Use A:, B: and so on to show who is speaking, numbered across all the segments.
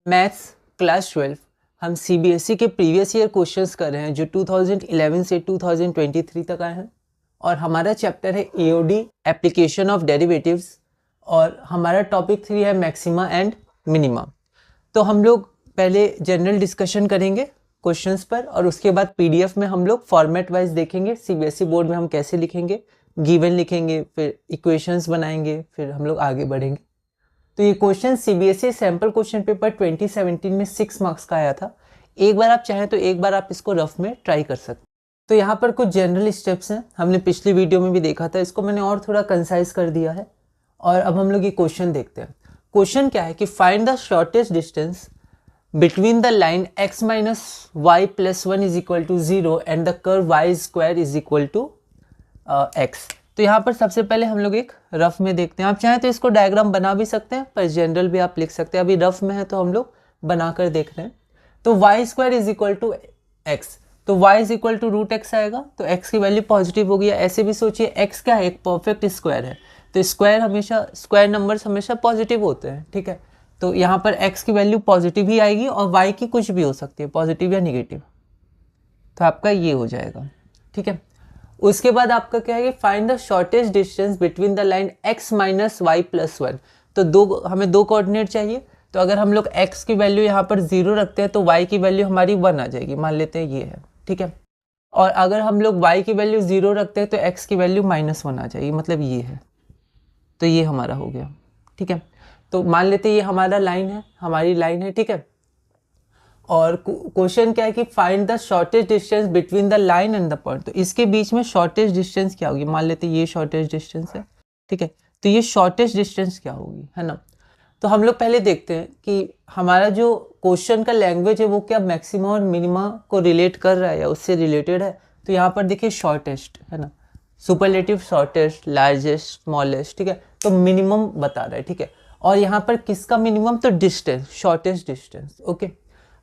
A: Maths class 12 हम CBSE के previous year questions कर रहे हैं जो 2011 से 2023 तक आए हैं और हमारा चैप्टर है एओडी एप्लीकेशन ऑफ डेरिवेटिव्स और हमारा टॉपिक 3 है मैक्सिमा एंड मिनिमा। तो हम लोग पहले जनरल डिस्कशन करेंगे क्वेश्चंस पर और उसके बाद पीडीएफ में हम लोग फॉर्मेट वाइज देखेंगे सीबीएसई बोर्ड में हम कैसे लिखेंगे, गिवन लिखेंगे, फिर इक्वेशंस बनाएंगे, फिर हम लोग आगे बढ़ेंगे। तो ये question CBSE sample question paper 2017 में 6 मार्क्स का आया था। एक बार आप चाहें तो एक बार आप इसको रफ में ट्राई कर सकते। तो यहाँ पर कुछ जनरल स्टेप्स हैं, हमने पिछली वीडियो में भी देखा था, इसको मैंने और थोड़ा कंसाइज कर दिया है। और अब हम लोग ये क्वेश्चन देखते हैं। क्वेश्चन क्या है कि find the shortest distance between the line x minus Y plus 1 is equal to 0 and the curve y square is equal to x। तो यहाँ पर सबसे पहले हम लोग एक रफ में देखते हैं। आप चाहें तो इसको डायग्राम बना भी सकते हैं, पर जनरल भी आप लिख सकते हैं। अभी रफ में है तो हम लोग बनाकर देख रहे हैं। तो y square is equal to X, तो y is equal to root X आएगा, तो x की वैल्यू पॉजिटिव होगी। ऐसे भी सोचिए x क्या है, एक परफेक्ट स्क्वायर है, तो स्क्वायर नंबर्स हमेशा पॉजिटिव होते हैं, ठीक है। तो यहाँ पर x की वैल्यू पॉजिटिव ही आएगी और y की कुछ भी हो सकती है, पॉजिटिव या निगेटिव। तो आपका ये हो जाएगा, ठीक है। उसके बाद आपका क्या है कि find the shortest distance between the line x minus Y plus 1। तो हमें दो कोऑर्डिनेट चाहिए। तो अगर हम लोग x की वैल्यू यहाँ पर 0 रखते हैं तो y की वैल्यू हमारी 1 आ जाएगी, मान लेते हैं ये है, ठीक है। और अगर हम लोग y की वैल्यू 0 रखते हैं तो x की वैल्यू -1 आ जाएगी, मतलब ये है। तो ये हमारा हो गया, ठीक है। तो मान लेते हैं ये हमारा लाइन है, हमारी लाइन है, ठीक है। और क्वेश्चन क्या है कि find the shortest distance between the line and the point. तो इसके बीच में शॉर्टेस्ट डिस्टेंस क्या होगी, मान लेते हैं ये शॉर्टेस्ट डिस्टेंस है, ठीक है। तो ये शॉर्टेस्ट डिस्टेंस क्या होगी, है ना। तो हम लोग पहले देखते हैं कि हमारा जो क्वेश्चन का लैंग्वेज है वो क्या मैक्सिमा और मिनिमा को रिलेट कर रहा है या उससे रिलेटेड है। तो यहाँ पर देखिए शॉर्टेस्ट है ना, सुपरलेटिव शॉर्टेस्ट, लार्जेस्ट, स्मॉलेस्ट, ठीक है। तो मिनिमम बता रहा है, ठीक है। और यहाँ पर किसका मिनिमम, तो डिस्टेंस, शॉर्टेस्ट डिस्टेंस, ओके।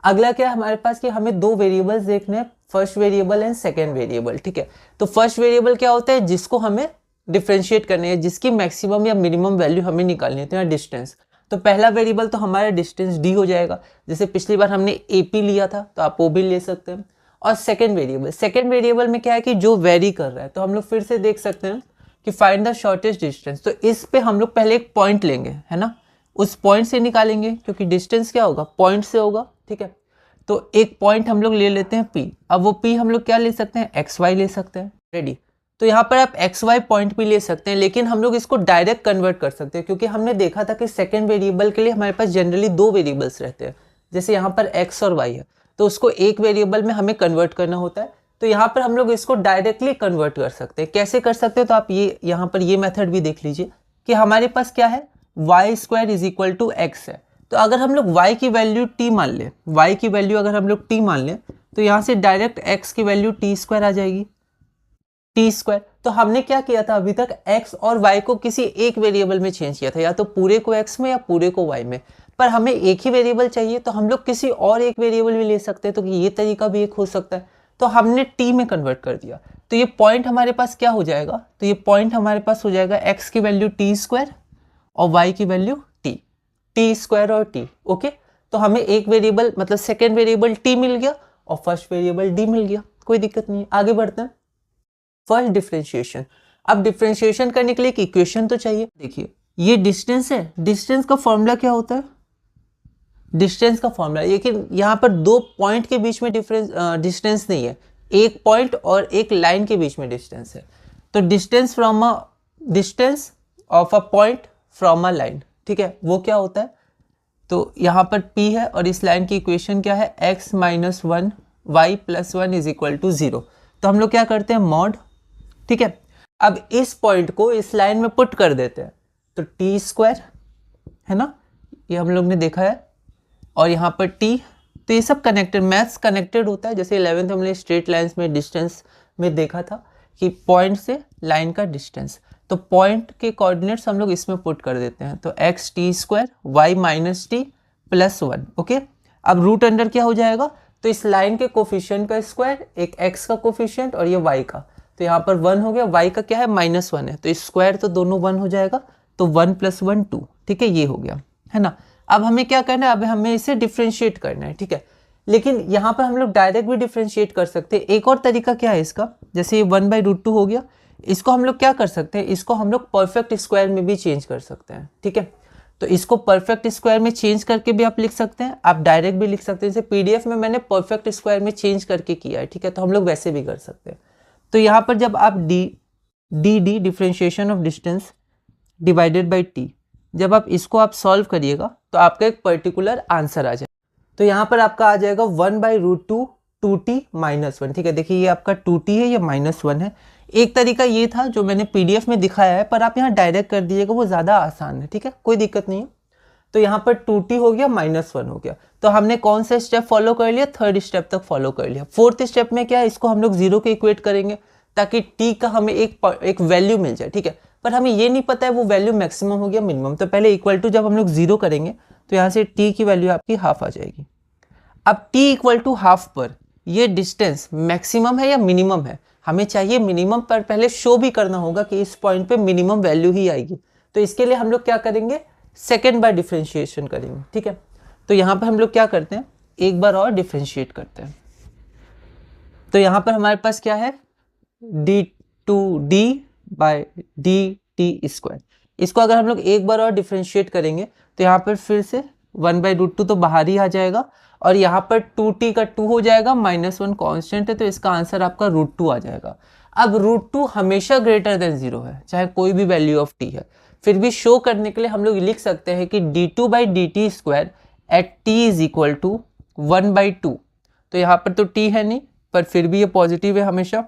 A: अगला क्या है हमारे पास कि हमें दो वेरिएबल्स देखने हैं, first variable and second variable, ठीक है। तो फर्स्ट वेरिएबल क्या होता है, जिसको हमें डिफ्रेंशिएट करने है, जिसकी मैक्सिमम या मिनिमम वैल्यू हमें निकालनी है, तो यहाँ डिस्टेंस। तो पहला वेरिएबल तो हमारा डिस्टेंस डी हो जाएगा, जैसे पिछली बार हमने एपी लिया था तो आप वो भी ले सकते हैं। और सेकेंड वेरिएबल में क्या है कि जो वेरी कर रहा है, तो हम लोग फिर से देख सकते हैं कि फाइंड द शॉर्टेस्ट डिस्टेंस। तो इस पे हम लोग पहले एक पॉइंट लेंगे, है ना, उस पॉइंट से निकालेंगे, क्योंकि डिस्टेंस क्या होगा, पॉइंट से होगा, ठीक है। तो एक पॉइंट हम लोग ले लेते हैं P। अब वो P हम लोग क्या ले सकते हैं, XY ले सकते हैं, रेडी। तो यहाँ पर आप XY पॉइंट भी ले सकते हैं, लेकिन हम लोग इसको डायरेक्ट कन्वर्ट कर सकते हैं, क्योंकि हमने देखा था कि सेकेंड वेरिएबल के लिए हमारे पास जनरली दो वेरिएबल्स रहते हैं। जैसे यहाँ पर X और Y है, तो उसको एक वेरिएबल में हमें कन्वर्ट करना होता है। तो यहाँ पर हम लोग इसको डायरेक्टली कन्वर्ट कर सकते हैं। कैसे कर सकते हैं, तो आप ये यहाँ पर ये मेथड भी देख लीजिए कि हमारे पास क्या है, Y square is equal to X है। तो अगर हम लोग y की वैल्यू t मान लें, y की वैल्यू अगर हम लोग t मान लें, तो यहाँ से डायरेक्ट x की वैल्यू t स्क्वायर आ जाएगी, t स्क्वायर। तो हमने क्या किया था अभी तक, x और y को किसी एक वेरिएबल में चेंज किया था, या तो पूरे को x में या पूरे को y में। पर हमें एक ही वेरिएबल चाहिए, तो हम लोग किसी और एक वेरिएबल भी ले सकते हैं, तो ये तरीका भी एक हो सकता है। तो हमने t में कन्वर्ट कर दिया, तो ये पॉइंट हमारे पास क्या हो जाएगा, तो ये पॉइंट हमारे पास हो जाएगा x की वैल्यू t स्क्वायर और y की वैल्यू टी स्क्वायर और टी, ओके। तो हमें एक वेरिएबल मतलब सेकेंड वेरिएबल टी मिल गया और फर्स्ट वेरिएबल डी मिल गया, कोई दिक्कत नहीं है। आगे बढ़ते हैं, फर्स्ट डिफरेंशिएशन। अब डिफरेंशिएशन करने के लिए एक इक्वेशन तो चाहिए। देखिए ये डिस्टेंस है, डिस्टेंस का फॉर्मूला क्या होता है, डिस्टेंस का फॉर्मूला, लेकिन यहाँ पर दो पॉइंट के बीच में डिस्टेंस नहीं है, एक पॉइंट और एक लाइन के बीच में डिस्टेंस है। तो distance of a point from a line, ठीक है, वो क्या होता है, तो यहाँ पर P है और इस लाइन की इक्वेशन क्या है, x minus 1 Y plus 1 is equal to 0। तो हम लोग क्या करते हैं, मॉड, ठीक है। अब इस पॉइंट को इस लाइन में पुट कर देते हैं, तो t स्क्वायर है ना, ये हम लोग ने देखा है, और यहाँ पर t। तो ये सब कनेक्टेड, मैथ्स कनेक्टेड होता है। जैसे 11th हमने स्ट्रेट लाइन्स में डिस्टेंस में देखा था कि पॉइंट से लाइन का डिस्टेंस, तो पॉइंट के कोऑर्डिनेट्स हम लोग इसमें पुट कर देते हैं। तो x t square Y minus T plus 1, okay. अब रूट अंडर क्या हो जाएगा, तो इस लाइन के कोफिशिएंट का स्क्वायर, एक x का कोफिशिएंट और ये y का, तो यहाँ पर 1 हो गया, y का क्या है -1 है, तो स्क्वायर तो दोनों 1 हो जाएगा, तो 1 + 1 2, ठीक है, ये हो गया, है ना। अब हमें क्या करना है, अब हमें इसे डिफ्रेंशिएट करना है, ठीक है। लेकिन यहाँ पर हम लोग डायरेक्ट भी डिफ्रेंशिएट कर सकते हैं। एक और तरीका क्या है इसका, जैसे ये 1/√2 हो गया, इसको हम लोग क्या कर सकते हैं, इसको हम लोग परफेक्ट स्क्वायर में भी चेंज कर सकते हैं, ठीक है। तो इसको परफेक्ट स्क्वायर में चेंज करके भी आप लिख सकते हैं, आप डायरेक्ट भी लिख सकते हैं। जैसे पीडीएफ में मैंने परफेक्ट स्क्वायर में चेंज करके किया है, ठीक है, तो हम लोग वैसे भी कर सकते हैं। तो यहाँ पर जब आप D differentiation of distance divided by T, जब आप इसको आप सॉल्व करिएगा तो आपका एक पर्टिकुलर आंसर आ जाए। तो यहाँ पर आपका आ जाएगा 1/√2 2t - 1, ठीक है। देखिए ये आपका 2t है, ये -1 है। एक तरीका ये था जो मैंने पीडीएफ में दिखाया है, पर आप यहाँ डायरेक्ट कर दीजिएगा, वो ज़्यादा आसान है, ठीक है, कोई दिक्कत नहीं है। तो यहाँ पर 2t हो गया, -1 हो गया। तो हमने कौन सा स्टेप फॉलो कर लिया, थर्ड स्टेप तक फॉलो कर लिया। फोर्थ स्टेप में क्या है, इसको हम लोग 0 के इक्वेट करेंगे ताकि t का हमें एक वैल्यू मिल जाए, ठीक है। पर हमें ये नहीं पता है वो वैल्यू मैक्सिमम हो गया मिनिमम, तो पहले इक्वल टू जब हम लोग 0 करेंगे तो यहाँ से t की वैल्यू आपकी हाफ आ जाएगी। अब t = हाफ पर ये डिस्टेंस मैक्सिमम है या मिनिमम है, हमें चाहिए मिनिमम, पर पहले शो भी करना होगा कि इस पॉइंट पे मिनिमम वैल्यू ही आएगी। तो इसके लिए हम लोग क्या करेंगे, सेकेंड बार डिफ्रेंशिएशन करेंगे, ठीक है। तो यहाँ पर हम लोग क्या करते हैं, एक बार और डिफ्रेंशिएट करते हैं। तो यहाँ पर हमारे पास क्या है, d/dt²। इसको अगर हम लोग एक बार और डिफ्रेंशिएट करेंगे तो यहाँ पर फिर से 1/√2 तो बाहर ही आ जाएगा, और यहाँ पर 2t का 2 हो जाएगा, -1 कांस्टेंट है, तो इसका आंसर आपका √2 आ जाएगा। अब √2 हमेशा ग्रेटर देन 0 है, चाहे कोई भी वैल्यू ऑफ t है। फिर भी शो करने के लिए हम लोग लिख सकते हैं कि d2/dt² एट t = 1/2। तो यहाँ पर तो t है नहीं, पर फिर भी ये पॉजिटिव है हमेशा,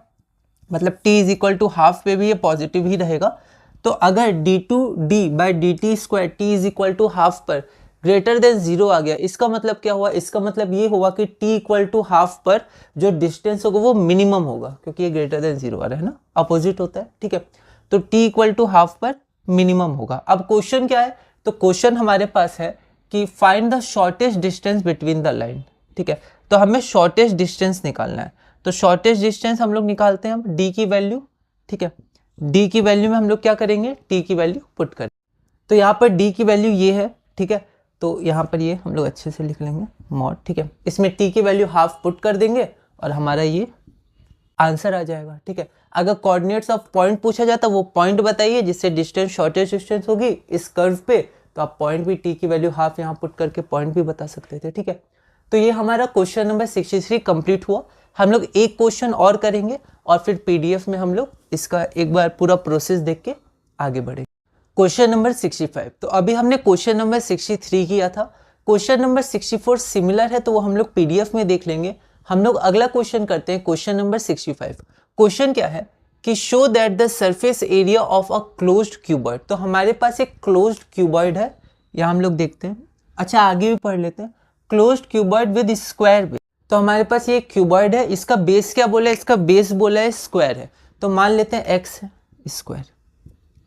A: मतलब t = हाफ पे भी ये पॉजिटिव ही रहेगा। तो अगर d2/dt² t = हाफ पर ग्रेटर देन 0 आ गया, इसका मतलब क्या हुआ, इसका मतलब ये हुआ कि t = हाफ पर जो डिस्टेंस होगा वो मिनिमम होगा, क्योंकि ये ग्रेटर देन 0 आ रहा है ना, अपोजिट होता है, ठीक है। तो t = हाफ पर मिनिमम होगा। अब क्वेश्चन क्या है, तो क्वेश्चन हमारे पास है कि find the shortest distance between the line, ठीक है। तो हमें शॉर्टेस्ट डिस्टेंस निकालना है। तो शॉर्टेस्ट डिस्टेंस हम लोग निकालते हैं, हम d की वैल्यू, ठीक है। d की वैल्यू में हम लोग क्या करेंगे, t की वैल्यू पुट करें। तो यहाँ पर d की वैल्यू ये है, ठीक है। तो यहाँ पर ये हम लोग अच्छे से लिख लेंगे मॉड, ठीक है। इसमें t की वैल्यू हाफ पुट कर देंगे और हमारा ये आंसर आ जाएगा, ठीक है। अगर कोऑर्डिनेट्स ऑफ पॉइंट पूछा जाता वो पॉइंट बताइए जिससे डिस्टेंस शॉर्टेस्ट डिस्टेंस होगी इस कर्व पे, तो आप पॉइंट भी t की वैल्यू हाफ यहाँ पुट करके पॉइंट भी बता सकते थे, ठीक है। तो ये हमारा क्वेश्चन नंबर 63 कंप्लीट हुआ। हम लोग एक क्वेश्चन और करेंगे और फिर पीडीएफ में हम लोग इसका एक बार पूरा प्रोसेस देख के आगे बढ़ेंगे। क्वेश्चन नंबर 65, तो अभी हमने क्वेश्चन नंबर 63 किया था। क्वेश्चन नंबर 64 सिमिलर है, तो वो हम लोग पीडीएफ में देख लेंगे। हम लोग अगला क्वेश्चन करते हैं, क्वेश्चन नंबर 65। क्वेश्चन क्या है कि show that the surface area of a closed cuboid. तो हमारे पास एक क्लोज्ड क्यूबॉइड है, यहाँ हम लोग देखते हैं। अच्छा आगे भी पढ़ लेते हैं, closed cuboid with square base. तो हमारे पास ये क्यूबॉइड है, इसका बेस क्या बोला है, इसका बेस बोला है स्क्वायर है, तो मान लेते हैं x है स्क्वायर,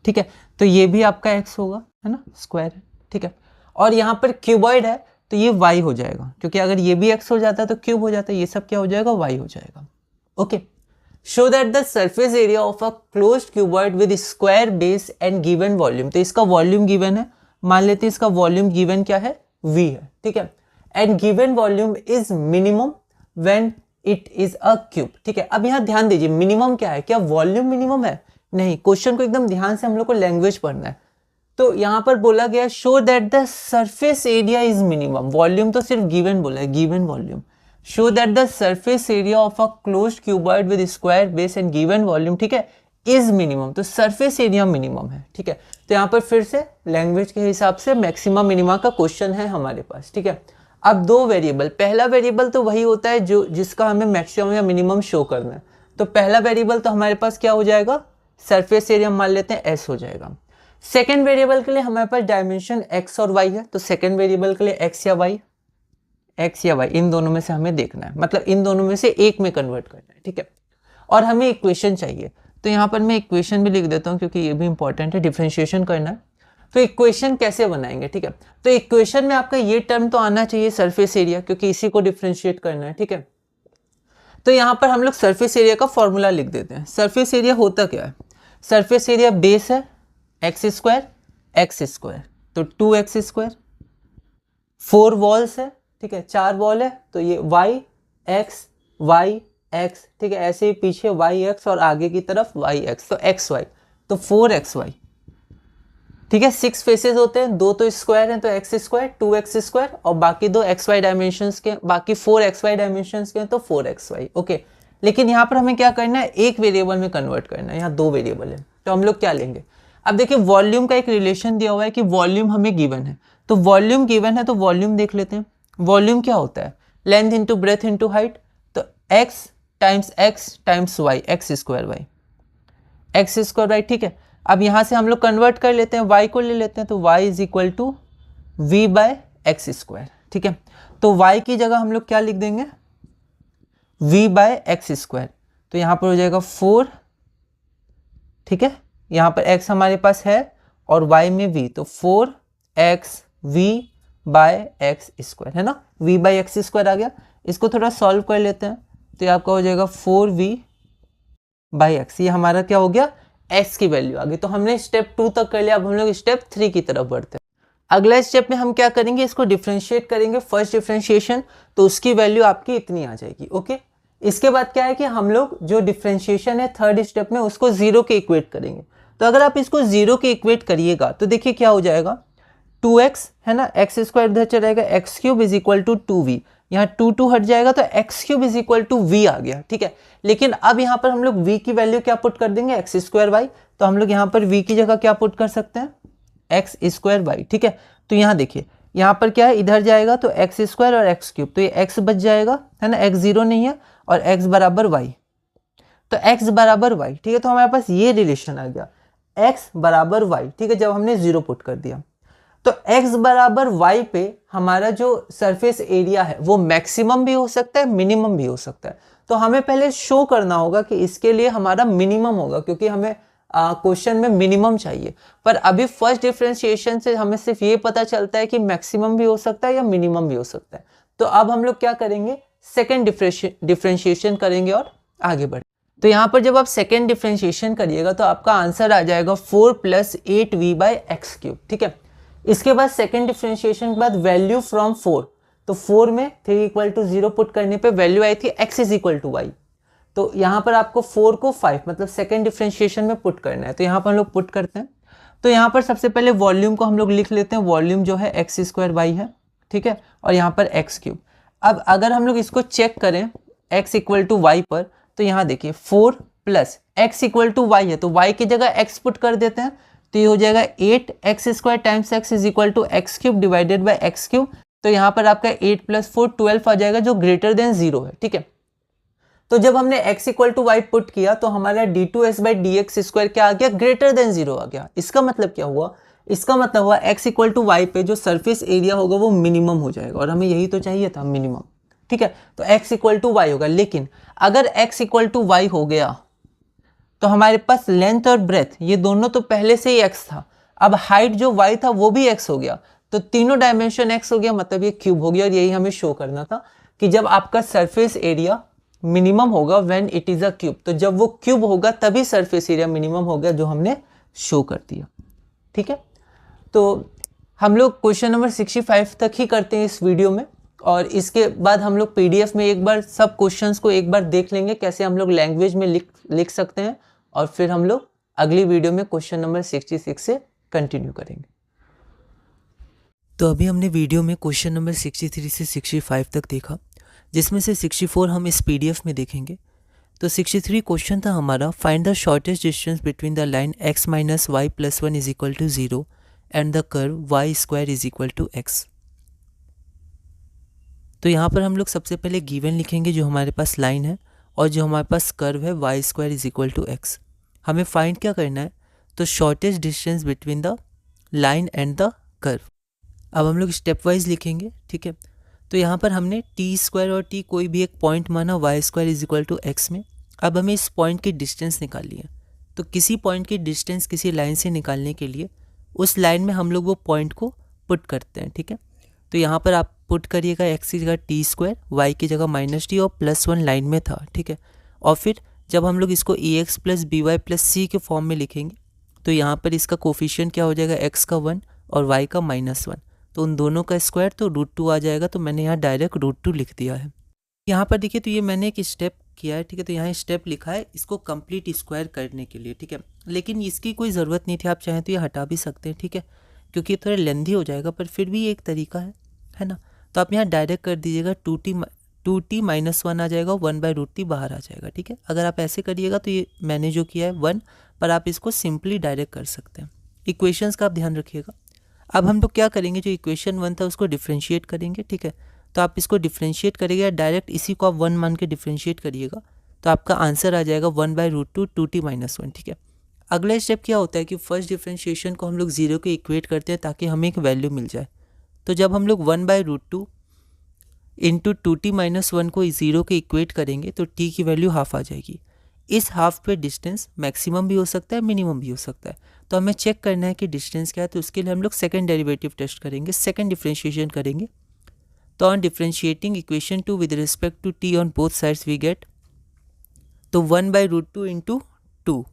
A: ठीक है। तो ये भी आपका x होगा, है ना, स्क्वायर है, ठीक है। और यहाँ पर क्यूबॉइड है तो ये y हो जाएगा, क्योंकि अगर ये भी x हो जाता है तो क्यूब हो जाता है, ये सब क्या हो जाएगा, y हो जाएगा। Okay, show that the surface area of a closed cuboid with square base and given volume. तो इसका वॉल्यूम गिवन है, मान लेते हैं इसका वॉल्यूम गिवन क्या है, v है, ठीक है। And given volume is minimum when it is a cube, ठीक है। अब यहाँ ध्यान दीजिए, मिनिमम क्या है, क्या वॉल्यूम मिनिमम है, नहीं। क्वेश्चन को एकदम ध्यान से हम लोग को लैंग्वेज पढ़ना है। तो यहाँ पर बोला गया show that the surface area is minimum, volume तो सिर्फ गिवन बोला है, given volume. Show that the surface area of a closed cuboid with square base and given volume, ठीक है, इज मिनिमम। तो सरफेस एरिया मिनिमम है, ठीक है। तो यहाँ पर फिर से लैंग्वेज के हिसाब से मैक्सिमम मिनिमा का क्वेश्चन है हमारे पास, ठीक है। अब दो वेरिएबल, पहला वेरिएबल तो वही होता है जो जिसका हमें मैक्सिमम या मिनिमम शो करना है। तो पहला वेरिएबल तो हमारे पास क्या हो जाएगा, सरफेस एरिया मान लेते हैं s हो जाएगा। सेकेंड वेरिएबल के लिए हमारे पास डायमेंशन x और y है, तो सेकेंड वेरिएबल के लिए x या y इन दोनों में से हमें देखना है, मतलब इन दोनों में से एक में कन्वर्ट करना है, ठीक है। और हमें इक्वेशन चाहिए, तो यहाँ पर मैं इक्वेशन भी लिख देता हूँ क्योंकि ये भी इंपॉर्टेंट है, डिफरेंशिएशन करना है। तो इक्वेशन कैसे बनाएंगे, ठीक है। तो इक्वेशन में आपका ये टर्म तो आना चाहिए सरफेस एरिया, क्योंकि इसी को डिफरेंशिएट करना है, ठीक है। तो यहाँ पर हम लोग सरफेस एरिया का फॉर्मूला लिख देते हैं। सरफेस एरिया होता क्या है, सरफेस एरिया बेस है x² तो 2x² 4 वॉल्स है, ठीक है, 4 वॉल है, तो ये y x, ठीक है, ऐसे ही पीछे y x और आगे की तरफ y x, तो x y, तो 4xy, ठीक है। 6 फेसेस होते हैं, 2 तो स्क्वायर हैं, तो x स्क्वायर 2x स्क्वायर, और बाकी 2 xy डायमेंशंस के, बाकी 4 xy डायमेंशंस के हैं, तो 4xy, ओके। लेकिन यहाँ पर हमें क्या करना है, एक वेरिएबल में कन्वर्ट करना है, यहाँ 2 वेरिएबल है, तो हम लोग क्या लेंगे। अब देखिए वॉल्यूम का एक रिलेशन दिया हुआ है कि वॉल्यूम हमें गिवन है, तो वॉल्यूम गिवन है, तो वॉल्यूम देख लेते हैं। वॉल्यूम क्या होता है, length into breadth into height, तो x times Y, X square Y, ठीक है। अब यहाँ से हम लोग कन्वर्ट कर लेते हैं, y को ले लेते हैं, तो y is equal to V by X square, ठीक है। तो y की जगह हम लोग क्या लिख देंगे, v बाय एक्स स्क्वायर, तो यहाँ पर हो जाएगा 4, ठीक है, यहाँ पर x हमारे पास है और y में v, तो 4x v bye X square, है ना, v बाय एक्स स्क्वायर आ गया। इसको थोड़ा सॉल्व कर लेते हैं, तो ये आपका हो जाएगा 4v बाई एक्स, ये हमारा क्या हो गया, x की वैल्यू आ गई। तो हमने स्टेप 2 तक कर लिया, अब हम लोग स्टेप 3 की तरफ बढ़ते हैं। अगला स्टेप में हम क्या करेंगे, इसको डिफ्रेंशिएट करेंगे, फर्स्ट डिफ्रेंशिएशन, तो उसकी वैल्यू आपकी इतनी आ जाएगी, ओके। इसके बाद क्या है कि हम लोग जो डिफ्रेंशिएशन है थर्ड स्टेप में, उसको 0 के इक्वेट करेंगे। तो अगर आप इसको 0 के इक्वेट करिएगा तो देखिए क्या हो जाएगा, 2x है ना, एक्स स्क्वायर इधर चला जाएगा, X cube is equal to 2v, यहाँ 2 हट जाएगा, तो X cube is equal to v आ गया, ठीक है। लेकिन अब यहाँ पर हम लोग v की वैल्यू क्या पुट कर देंगे, एक्स स्क्वायर वाई, तो हम लोग यहाँ पर v की जगह क्या पुट कर सकते हैं, एक्स स्क्वायर वाई, ठीक है। तो यहाँ देखिए, यहाँ पर क्या है, इधर जाएगा तो एक्स स्क्वायर और एक्स क्यूब, तो ये एक्स बच जाएगा, है ना, एक्स 0 नहीं है, और एक्स बराबर वाई, तो एक्स बराबर वाई, ठीक है। तो हमारे पास ये रिलेशन आ गया, एक्स बराबर वाई, ठीक है, जब हमने 0 पुट कर दिया। तो x बराबर y पे हमारा जो सरफेस एरिया है वो मैक्सिमम भी हो सकता है, मिनिमम भी हो सकता है। तो हमें पहले शो करना होगा कि इसके लिए हमारा मिनिमम होगा, क्योंकि हमें क्वेश्चन में मिनिमम चाहिए। पर अभी फर्स्ट डिफरेंशिएशन से हमें सिर्फ ये पता चलता है कि मैक्सिमम भी हो सकता है या मिनिमम भी हो सकता है। तो अब हम लोग क्या करेंगे, सेकेंड डिफरेंशिएशन करेंगे और आगे बढ़े। तो यहाँ पर जब आप सेकेंड डिफरेंशिएशन करिएगा तो आपका आंसर आ जाएगा 4 + 8v बाई एक्स क्यूब, ठीक है। इसके बाद सेकेंड डिफरेंशिएशन के बाद वैल्यू फ्रॉम 4, तो 4 में 3 इक्वल टू 0 पुट करने पे वैल्यू आई थी x is equal to Y. तो यहाँ पर आपको 4 को 5 मतलब सेकेंड डिफरेंशिएशन में पुट करना है, तो यहाँ पर हम लोग पुट करते हैं। तो यहाँ पर सबसे पहले वॉल्यूम को हम लोग लिख लेते हैं, वॉल्यूम जो है एक्स स्क्वायर वाई है, ठीक है, और यहाँ पर एक्स क्यूब। अब अगर हम लोग इसको चेक करें x इक्वल टू वाई पर, तो यहाँ देखिए 4 + x इक्वल टू वाई है, तो y की जगह x पुट कर देते हैं, तो ये हो जाएगा 8x square times x is equal to X cube divided by X cube. तो यहाँ पर आपका 8 + 4 12 आ जाएगा, जो ग्रेटर देन 0 है, ठीक है। तो जब हमने x equal to Y put किया तो हमारा d2s by D x square क्या आ गया, ग्रेटर देन 0 आ गया। इसका मतलब क्या हुआ, इसका मतलब हुआ x इक्वल टू वाई पे जो सरफेस एरिया होगा वो मिनिमम हो जाएगा, और हमें यही तो चाहिए था, मिनिमम, ठीक है। तो x इक्वल टू वाई होगा, लेकिन अगर x इक्वल टू वाई हो गया तो हमारे पास लेंथ और ब्रेथ ये दोनों तो पहले से ही x था, अब हाइट जो y था वो भी x हो गया, तो तीनों डायमेंशन x हो गया, मतलब ये क्यूब हो गया। और यही हमें शो करना था कि जब आपका सरफेस एरिया मिनिमम होगा when it is a cube, तो जब वो क्यूब होगा तभी सरफेस एरिया मिनिमम हो गया, जो हमने शो कर दिया, ठीक है। तो हम लोग क्वेश्चन नंबर 65 तक ही करते हैं इस वीडियो में, और इसके बाद हम लोग PDF में एक बार सब क्वेश्चंस को एक बार देख लेंगे कैसे हम लोग लैंग्वेज में लिख सकते हैं, और फिर हम लोग अगली वीडियो में क्वेश्चन नंबर 66 से कंटिन्यू करेंगे।
B: तो अभी हमने वीडियो में क्वेश्चन नंबर 63 से 65 तक देखा, जिसमें से 64 हम इस PDF में देखेंगे। तो 63 क्वेश्चन था हमारा, find the shortest distance between the line x - y + 1 is equal to 0 and the curve y square is equal to x। तो यहाँ पर हम लोग सबसे पहले गिवन लिखेंगे जो हमारे पास लाइन है, और जो हमारे पास कर्व है y square is equal to x। हमें फाइंड क्या करना है, तो shortest distance between the line and the curve. अब हम लोग स्टेप वाइज लिखेंगे, ठीक है। तो यहाँ पर हमने t स्क्वायर और t कोई भी एक पॉइंट माना y square is equal to x में। अब हमें इस पॉइंट की डिस्टेंस निकालनी है, तो किसी पॉइंट की डिस्टेंस किसी लाइन से निकालने के लिए उस लाइन में हम लोग वो पॉइंट को पुट करते हैं, ठीक है। तो यहाँ पर आप पुट करिएगा x की जगह t स्क्वायर, y की जगह -t और +1 लाइन में था, ठीक है। और फिर जब हम लोग इसको ax + by + c के फॉर्म में लिखेंगे तो यहाँ पर इसका कोफिशिएंट क्या हो जाएगा, x का 1 और y का -1, तो उन दोनों का स्क्वायर तो √2 आ जाएगा, तो मैंने यहाँ डायरेक्ट √2 लिख दिया है। यहाँ पर देखिए तो ये मैंने एक स्टेप किया है, ठीक है, तो यहाँ स्टेप लिखा है इसको कंप्लीट स्क्वायर करने के लिए, ठीक है, लेकिन इसकी कोई ज़रूरत नहीं थी, आप चाहें तो ये हटा भी सकते हैं, ठीक है, क्योंकि थोड़ा लेंथी हो जाएगा, पर फिर भी एक तरीका है ना। तो आप यहाँ डायरेक्ट कर दीजिएगा, 2t - 1 आ जाएगा, 1/√t बाहर आ जाएगा, ठीक है। अगर आप ऐसे करिएगा तो ये मैंने जो किया है 1, पर आप इसको सिंपली डायरेक्ट कर सकते हैं। इक्वेशंस का आप ध्यान रखिएगा। अब हम लोग क्या करेंगे, जो इक्वेशन 1 था उसको डिफ्रेंशिएट करेंगे, ठीक है। तो आप इसको डिफ्रेंशिएट करिएगा, डायरेक्ट इसी को आप 1 मान के डिफ्रेंशिएट करिएगा, तो आपका आंसर आ जाएगा 1/√2 2t - 1, ठीक है। अगला स्टेप क्या होता है कि फर्स्ट डिफ्रेंशिएशन को हम लोग 0 के इक्वेट करते हैं ताकि हमें एक वैल्यू मिल जाए। तो जब हम लोग 1/√2 इंटू 2t - 1 को 0 के इक्वेट करेंगे तो t की वैल्यू हाफ आ जाएगी। इस हाफ पे डिस्टेंस मैक्सिमम भी हो सकता है, मिनिमम भी हो सकता है, तो हमें चेक करना है कि डिस्टेंस क्या है। तो उसके लिए हम लोग सेकंड डेरिवेटिव टेस्ट करेंगे, सेकंड डिफ्रेंशिएशन करेंगे। तो on differentiating equation 2 with respect to t on both sides we get, तो 1/√2 इंटू 2,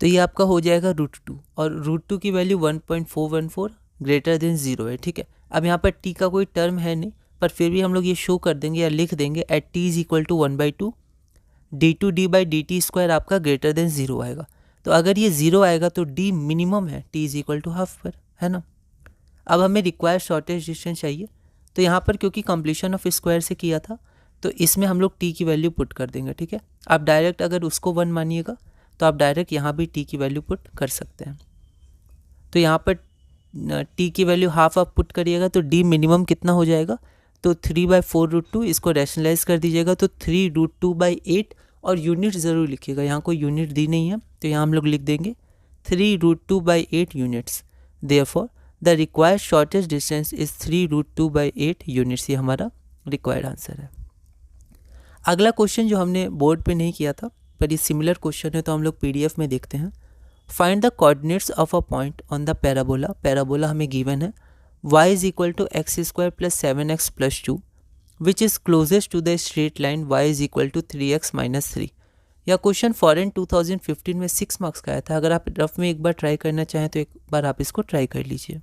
B: तो ये आपका हो जाएगा √2, और √2 की वैल्यू 1.414 ग्रेटर देन 0 है, ठीक है। अब यहाँ पर t का कोई टर्म है नहीं, पर फिर भी हम लोग ये शो कर देंगे या लिख देंगे at t is equal to 1/2 d2d/dt² आपका ग्रेटर देन 0 आएगा। तो अगर ये 0 आएगा तो d मिनिमम है t is equal to half पर, है ना। अब हमें रिक्वायर्ड शॉर्टेज डिस्टेंस चाहिए, तो यहाँ पर क्योंकि कंप्लीशन ऑफ स्क्वायर से किया था तो इसमें हम लोग t की वैल्यू पुट कर देंगे, ठीक है। आप डायरेक्ट अगर उसको 1 मानिएगा तो आप डायरेक्ट यहाँ भी t की वैल्यू पुट कर सकते हैं। तो यहाँ पर t की वैल्यू हाफ आप पुट करिएगा तो d मिनिमम कितना हो जाएगा, तो 3/4√2, इसको रैशनलाइज कर दीजिएगा तो 3√2/8, और यूनिट ज़रूर लिखिएगा, यहाँ कोई यूनिट दी नहीं है तो यहाँ हम लोग लिख देंगे 3√2/8 units. Therefore the required shortest distance is 3√2/8 units. ये हमारा रिक्वायर्ड आंसर है। अगला क्वेश्चन जो हमने बोर्ड पे नहीं किया था पर ये सिमिलर क्वेश्चन है, तो हम लोग PDF में देखते हैं। Find the coordinates of a point on the parabola. Parabola हमें गिवन है y is equal to x² + 7x + 2 which is closest to the straight line y is equal to 3x - 3। यह क्वेश्चन फॉरेन 2015 में 6 marks का आया था। अगर आप rough में एक बार ट्राई करना चाहें तो एक बार आप इसको ट्राई कर लीजिए।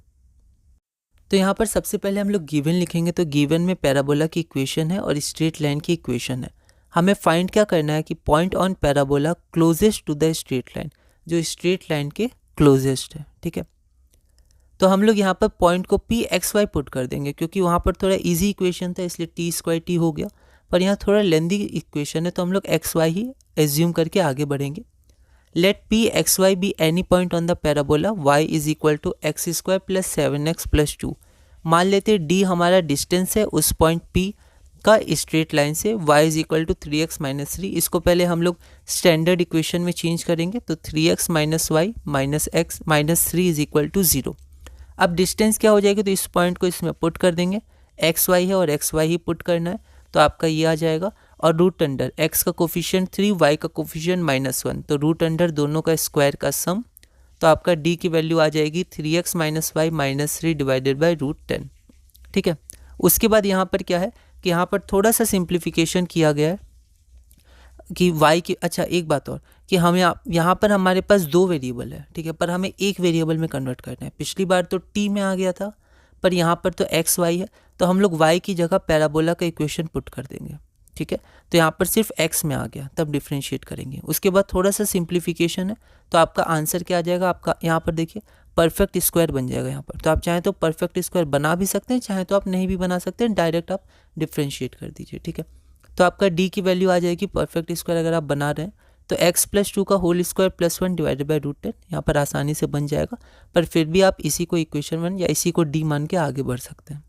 B: तो यहाँ पर सबसे पहले हम लोग गिवन लिखेंगे, तो गिवन में पैराबोला की इक्वेशन है और स्ट्रेट लाइन की इक्वेशन है। हमें फाइंड क्या करना है कि point on parabola closest to the straight line, जो स्ट्रेट लाइन के क्लोजेस्ट है, ठीक है। तो हम लोग यहाँ पर पॉइंट को Pxy पुट कर देंगे, क्योंकि वहाँ पर थोड़ा इजी इक्वेशन था इसलिए t² t हो गया, पर यहाँ थोड़ा लेंदी इक्वेशन है तो हम लोग xy ही एज्यूम करके आगे बढ़ेंगे। Let Pxy be any point on the parabola y is equal to x² + 7x + 2। मान लेते हैं d हमारा डिस्टेंस है उस पॉइंट P का स्ट्रेट लाइन से, y is equal to 3x - 3। इसको पहले हम लोग स्टैंडर्ड इक्वेशन में चेंज करेंगे, तो 3x - y - x - 3 is equal to 0। अब डिस्टेंस क्या हो जाएगी, तो इस पॉइंट को इसमें पुट कर देंगे, xy है और xy ही पुट करना है, तो आपका ये आ जाएगा। और रूट अंडर x का कोफिशिएंट 3, y का कोफिशिएंट -1, तो रूट अंडर दोनों का स्क्वायर का सम, तो आपका d की वैल्यू आ जाएगी 3x - y - 3 डिवाइडेड बाई √10, ठीक है। उसके बाद यहाँ पर क्या है कि यहाँ पर थोड़ा सा सिंप्लीफिकेशन किया गया है कि y की, अच्छा एक बात और कि हम यहाँ पर हमारे पास 2 वेरिएबल है, ठीक है, पर हमें एक वेरिएबल में कन्वर्ट करना है। पिछली बार तो t में आ गया था, पर यहाँ पर तो xy है, तो हम लोग y की जगह पैराबोला का इक्वेशन पुट कर देंगे, ठीक है। तो यहाँ पर सिर्फ x में आ गया, तब डिफ्रेंशिएट करेंगे। उसके बाद थोड़ा सा सिंप्लीफिकेशन है, तो आपका आंसर क्या आ जाएगा, आपका यहाँ पर देखिए परफेक्ट स्क्वायर बन जाएगा यहाँ पर। तो आप चाहें तो परफेक्ट स्क्वायर बना भी सकते हैं, चाहे तो आप नहीं भी बना सकते हैं, डायरेक्ट आप डिफ्रेंशिएट कर दीजिए, ठीक है। तो आपका d की वैल्यू आ जाएगी परफेक्ट स्क्वायर अगर आप बना रहे हैं तो x + 2 का होल स्क्वायर + 1 डिवाइडेड बाई √10, यहाँ पर आसानी से बन जाएगा। पर फिर भी आप इसी को इक्वेशन 1 या इसी को d मान के आगे बढ़ सकते हैं।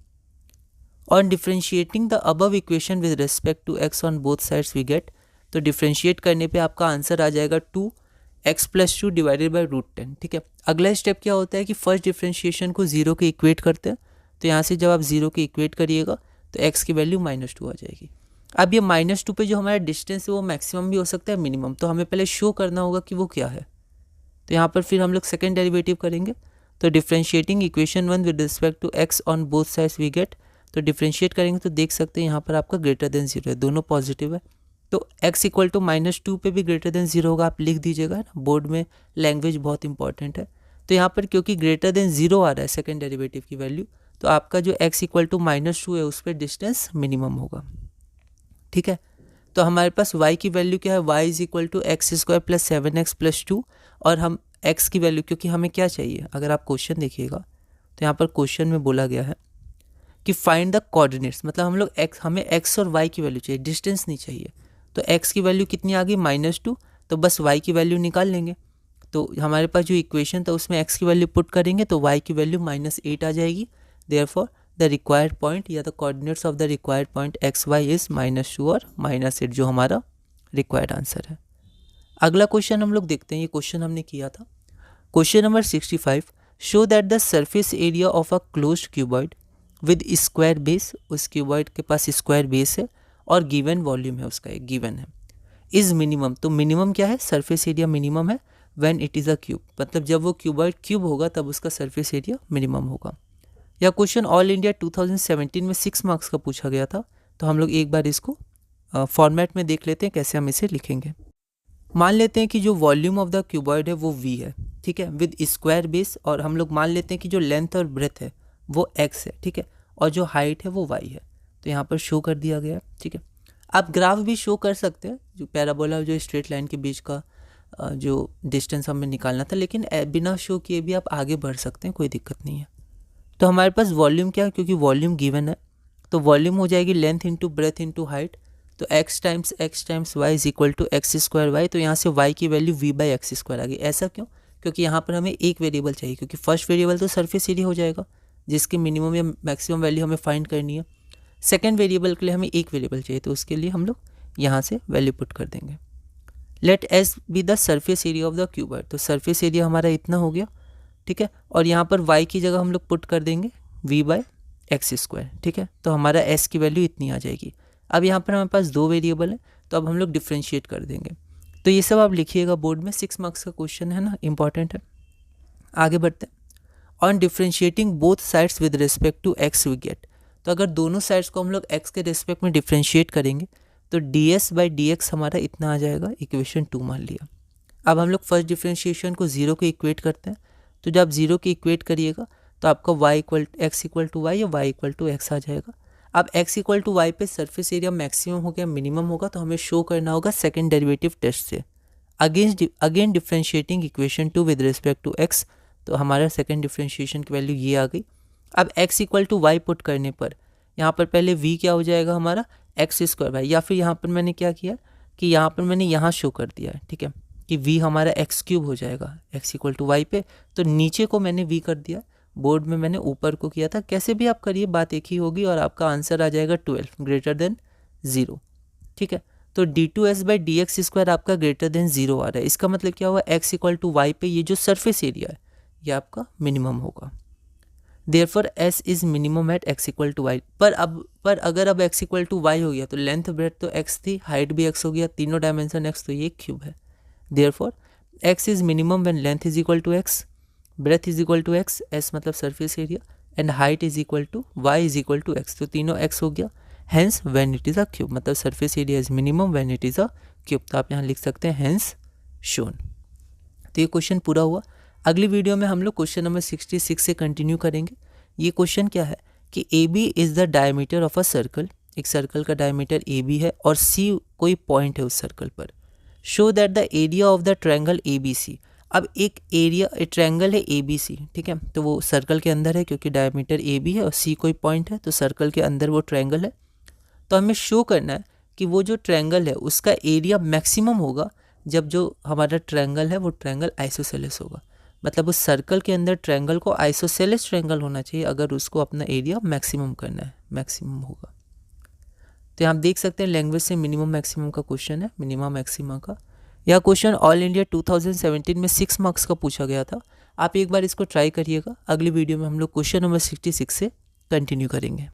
B: On differentiating the above equation with respect to x on both sides we get, तो डिफ्रेंशिएट करने पे आपका आंसर आ जाएगा 2x + 2 डिवाइडेड बाई √10, ठीक है। अगला स्टेप क्या होता है कि फर्स्ट डिफ्रेंशिएशन को 0 के इक्वेट करते हैं, तो यहाँ से जब आप 0 के इक्वेट करिएगा तो x की वैल्यू -2 आ जाएगी। अब ये -2 पे जो हमारा डिस्टेंस है वो मैक्सिमम भी हो सकता है, मिनिमम, तो हमें पहले शो करना होगा कि वो क्या है। तो यहाँ पर फिर हम लोग सेकेंड डेरिवेटिव करेंगे, तो differentiating equation 1 with respect to x on both sides we get, तो डिफ्रेंशिएट करेंगे तो देख सकते हैं यहाँ पर आपका ग्रेटर देन 0 है, दोनों पॉजिटिव है, तो x इक्वल टू -2 पे भी ग्रेटर देन 0 होगा, आप लिख दीजिएगा ना, बोर्ड में लैंग्वेज बहुत इंपॉर्टेंट है। तो यहाँ पर क्योंकि ग्रेटर देन 0 आ रहा है सेकेंड डेरिवेटिव की वैल्यू, तो आपका जो x इक्वल टू -2 है उस पर डिस्टेंस मिनिमम होगा। ठीक है, तो हमारे पास y की वैल्यू क्या है, y is equal to x² plus 7x plus 2, और हम x की वैल्यू, क्योंकि हमें क्या चाहिए, अगर आप क्वेश्चन देखिएगा तो यहाँ पर क्वेश्चन में बोला गया है कि फाइंड द कोऑर्डिनेट्स, मतलब हम लोग हमें x और y की वैल्यू चाहिए, डिस्टेंस नहीं चाहिए। तो x की वैल्यू कितनी आ गई, -2, तो बस y की वैल्यू निकाल लेंगे। तो हमारे पास जो इक्वेशन था उसमें x की वैल्यू पुट करेंगे तो y की वैल्यू -8 आ जाएगी। देयरफॉर द रिक्वायर्ड पॉइंट या the coordinates of the required point x y is -2 और -8, जो हमारा रिक्वायर्ड आंसर है। अगला क्वेश्चन हम लोग देखते हैं, ये क्वेश्चन हमने किया था। Question number 65, show that the surface area of a closed cuboid with square base, उस क्यूबॉइड के पास स्क्वायर बेस है और गिवन वॉल्यूम है, उसका एक गिवन है, इज मिनिमम। तो मिनिमम क्या है, सरफेस एरिया मिनिमम है when it is a cube, मतलब जब वो क्यूबॉइड क्यूब होगा तब उसका सरफेस एरिया मिनिमम होगा। यह क्वेश्चन ऑल इंडिया 2017 में 6 मार्क्स का पूछा गया था। तो हम लोग एक बार इसको फॉर्मेट में देख लेते हैं कैसे हम इसे लिखेंगे। मान लेते हैं कि जो वॉल्यूम ऑफ द क्यूबॉइड है वो v है, ठीक है, विद स्क्वायर बेस, और हम लोग मान लेते हैं कि जो लेंथ और ब्रेथ है वो x है, ठीक है, और जो हाइट है वो y है। तो यहाँ पर शो कर दिया गया है, ठीक है। आप ग्राफ भी शो कर सकते हैं, जो पैराबोला और जो स्ट्रेट लाइन के बीच का जो डिस्टेंस हमें निकालना था, लेकिन बिना शो किए भी आप आगे बढ़ सकते हैं, कोई दिक्कत नहीं है। तो हमारे पास वॉल्यूम क्या है, क्योंकि वॉल्यूम गिवन है, तो वॉल्यूम हो जाएगी length into breadth into height. तो x times y is equal to x²y, तो यहाँ से y की वैल्यू v/x² आ गई। ऐसा क्यों, क्योंकि यहाँ पर हमें एक वेरिएबल चाहिए, क्योंकि फर्स्ट वेरिएबल तो सरफेस एरिया हो जाएगा जिसकी मिनिमम या मैक्सिमम वैल्यू हमें फाइंड करनी है। सेकेंड वेरिएबल के लिए हमें एक वेरिएबल चाहिए, तो उसके लिए हम लोग यहाँ से वैल्यू पुट कर देंगे। Let s be the surface area of the cuboid, तो सरफेस एरिया हमारा इतना हो गया, ठीक है, और यहाँ पर y की जगह हम लोग पुट कर देंगे v/x², ठीक है, तो हमारा s की वैल्यू इतनी आ जाएगी। अब यहाँ पर हमारे पास दो वेरिएबल है, तो अब हम लोग डिफ्रेंशिएट कर देंगे। तो ये सब आप लिखिएगा बोर्ड में, 6 मार्क्स का क्वेश्चन है ना, इंपॉर्टेंट है। आगे बढ़ते हैं। On differentiating both sides with respect to x we get, तो अगर दोनों साइड्स को हम लोग x के रिस्पेक्ट में डिफ्रेंशिएट करेंगे तो ds/dx हमारा इतना आ जाएगा, इक्वेशन 2 मान लिया। अब हम लोग फर्स्ट डिफ्रेंशिएशन को 0 के इक्वेट करते हैं, तो जब 0 के इक्वेट करिएगा तो आपका x इक्वल टू वाई या y इक्वल टू एक्स आ जाएगा। अब x इक्वल टू वाई पे सरफेस एरिया मैक्सिमम हो गया, मिनिमम होगा, तो हमें शो करना होगा सेकेंड डेरिवेटिव टेस्ट से। Again differentiating equation 2 with respect to x, तो हमारा सेकेंड डिफ्रेंशिएशन की वैल्यू ये आ गई। अब x equal to Y put करने पर यहाँ पर पहले v क्या हो जाएगा हमारा x², या फिर यहाँ पर मैंने क्या किया कि यहाँ पर मैंने यहाँ शो कर दिया है, ठीक है, कि v हमारा x³ हो जाएगा x इक्वल टू वाई पे। तो नीचे को मैंने v कर दिया, बोर्ड में मैंने ऊपर को किया था, कैसे भी आप करिए बात एक ही होगी और आपका आंसर आ जाएगा 12 ग्रेटर देन 0, ठीक है। तो d2s/dx² आपका ग्रेटर देन 0 आ रहा है, इसका मतलब क्या हुआ, x इक्वल टू वाई पे ये जो सरफेस एरिया है ये आपका मिनिमम होगा। Therefore s is minimum at x equal to y. पर अगर अब x इक्वल टू वाई हो गया तो लेंथ ब्रेथ तो x थी, हाइट भी x हो गया, तीनों डायमेंशन x, तो ये क्यूब है। Therefore x is minimum when length is equal to x, breadth is equal to x, s मतलब surface area, and height is equal to y is equal to x, तो तीनों x हो गया। Hence when it is a cube, मतलब surface area is minimum when it is a cube, तो आप यहाँ लिख सकते हैं हैंस शोन। तो ये क्वेश्चन पूरा हुआ। अगली वीडियो में हम लोग क्वेश्चन नंबर 66 से कंटिन्यू करेंगे। ये क्वेश्चन क्या है कि AB is the diameter of a circle, एक सर्कल का डायमीटर AB है और C कोई पॉइंट है उस सर्कल पर। Show that the area of the triangle ABC, अब एक ट्रायंगल है ABC, ठीक है, तो वो सर्कल के अंदर है क्योंकि डायमीटर AB है और C कोई पॉइंट है, तो सर्कल के अंदर वो ट्रायंगल है। तो हमें शो करना है कि वो जो ट्रायंगल है उसका एरिया मैक्सिमम होगा जब जो हमारा ट्रायंगल है वो ट्रायंगल आइसोसेलेस होगा, मतलब उस सर्कल के अंदर ट्रायंगल को आइसोसेलेस ट्रायंगल होना चाहिए अगर उसको अपना एरिया मैक्सिमम करना है, मैक्सिमम होगा। तो आप देख सकते हैं लैंग्वेज से मिनिमम मैक्सिमम का क्वेश्चन है, मिनिमम मैक्सिमम का। यह क्वेश्चन ऑल इंडिया 2017 में 6 मार्क्स का पूछा गया था। आप एक बार इसको ट्राई करिएगा। अगली वीडियो में हम लोग क्वेश्चन नंबर 66 से कंटिन्यू करेंगे।